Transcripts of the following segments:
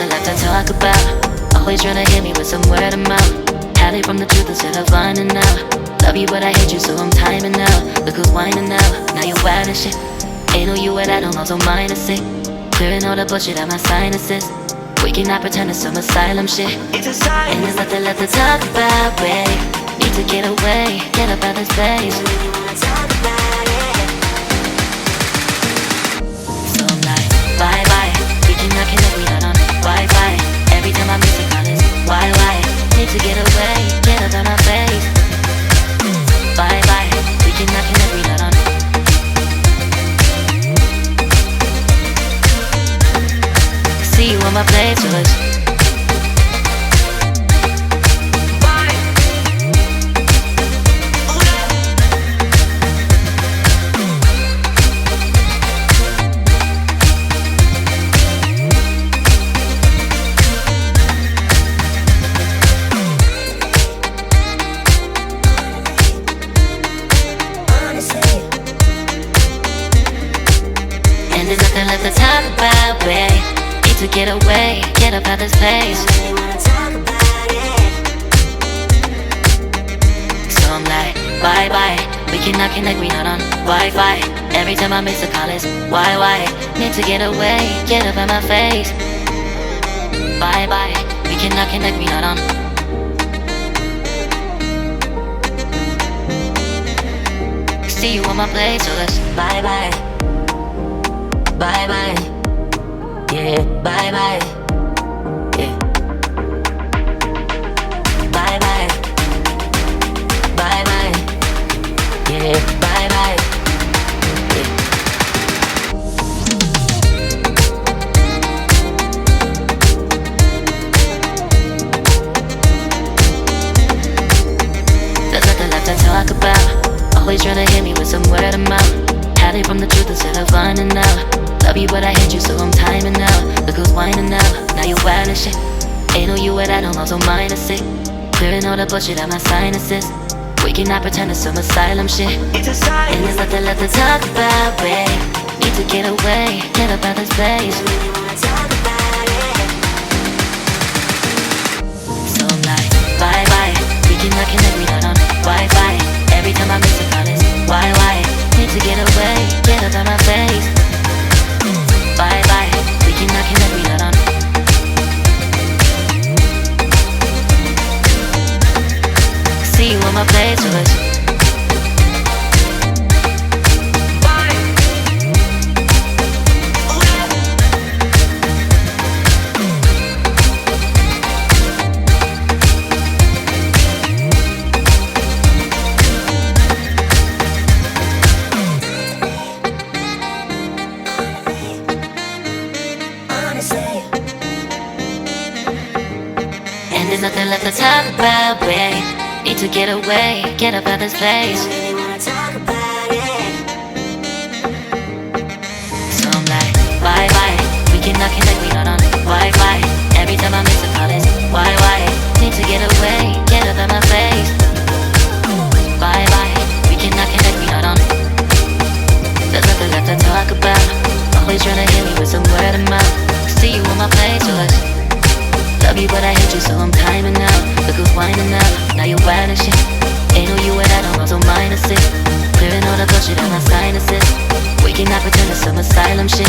nothing left to talk about. Always trying to hit me with some word of mouth. Hide it from the truth instead of finding out. Love you but I hate you so I'm timing out. Look who's whining now, now you wild and shit. Ain't no you what I don't know, so mine is sick. Clearing all the bullshit out my sinuses. We cannot pretend it's some asylum shit. It's a sign. And there's nothing left to talk about, babe. Need to get away, get up out this place. So I'm like, bye bye. We cannot connect, we not on Wi-Fi. Every time I miss a call it's why? Need to get away, get up out my face. Bye bye. We cannot connect, we not on. See you on my playlist. And there's nothing left to talk about, babe. Need to get away, get up out this place. So I'm like, bye bye. We cannot connect, we not on Wi-Fi. Every time I miss a call it's why? Need to get away, get up out my face. Bye bye. We cannot connect, we not on. See you on my place, so let's bye bye. Bye bye, yeah, bye bye, yeah. Bye bye, bye bye, yeah, bye bye, yeah. There's nothing left to talk about. Always trying to hit me with some word of mouth. Hide it from the truth instead of finding out. Love you but I hate you so I'm timing out. Look who's whining now, now you wild and shit. Ain't no you what I don't know, so mine is sick. Clearing all the bullshit out my sinuses. We cannot pretend it's some asylum shit. It's a sign. And there's nothing left to talk about, babe. Need to get away, get up out this place. So I'm like, bye bye. We cannot connect, we not on Wi-Fi. Every time I miss a call it's why? Need to get away, get up out my face. Bye bye, we cannot connect, we not on. See you on my playlist. And there's nothing left to talk about, babe. Need to get away, get up out this place. So I'm like, bye bye. We cannot connect, we not on Wi-Fi. Every time I miss a call it's why? Need to get away, get up out my face. Bye bye. We cannot connect, we not on. There's nothing left to talk about. Always trying to hit me with some word of mouth. See you on my playlist. Love you but I hate you so I'm timing out. Look who's whining now, now you wild and shit. Ain't no you what I don't know, so mine is sick. Clearing all the bullshit out my sinuses. We cannot pretend it's some asylum shit.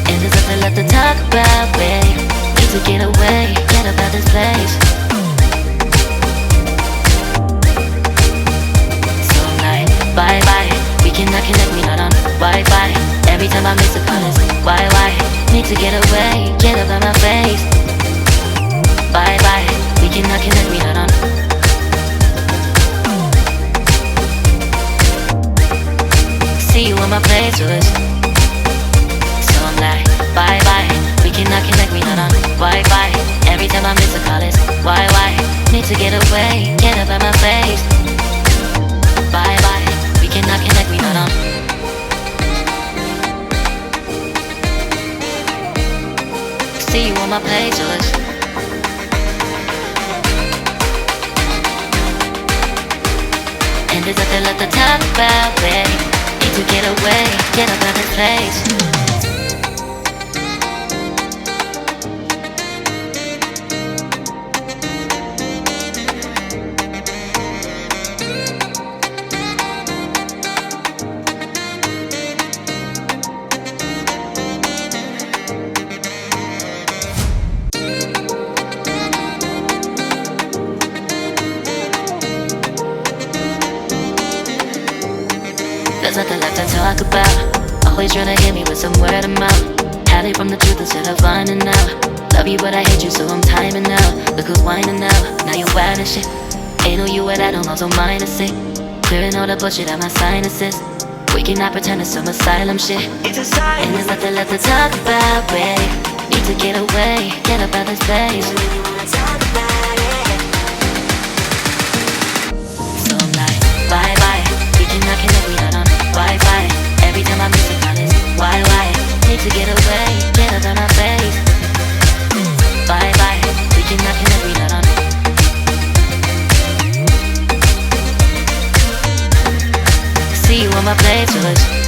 And there's nothing left to talk about, babe. Need to get away, get up out this place. So I'm like, bye bye. We cannot connect, we not on Wi-Fi. Every time I miss a call it's why? Need to get away, get up out my face. Bye bye, we cannot connect, we not on. See you on my playlist. So I'm like, bye bye, we cannot connect, we not on Wi-Fi. Every time I miss a call it's why? Need to get away, get up out my face. Bye bye, we cannot connect, we not on. See you on my playlist. And there's nothing left to talk about, babe. Need to get away, get up out this place. there's nothing left to talk about. Always trying to hit me with some word of mouth. Hide it from the truth instead of finding out. Love you but I hate you so I'm timing out. Look who's whining now, now you're wild and shit. Ain't no you without no also minus it. Clearing all the bullshit out my sinuses. We cannot pretend it's some asylum shit. And there's nothing left to talk about, babe. Need to get away, get up out of this place. So I'm like, bye bye. We cannot connect, we not on Wi-Fi. Every time I miss a call it's why? Need to get away, get up out my face. Bye bye. We cannot connect, we not on. See you on my play, so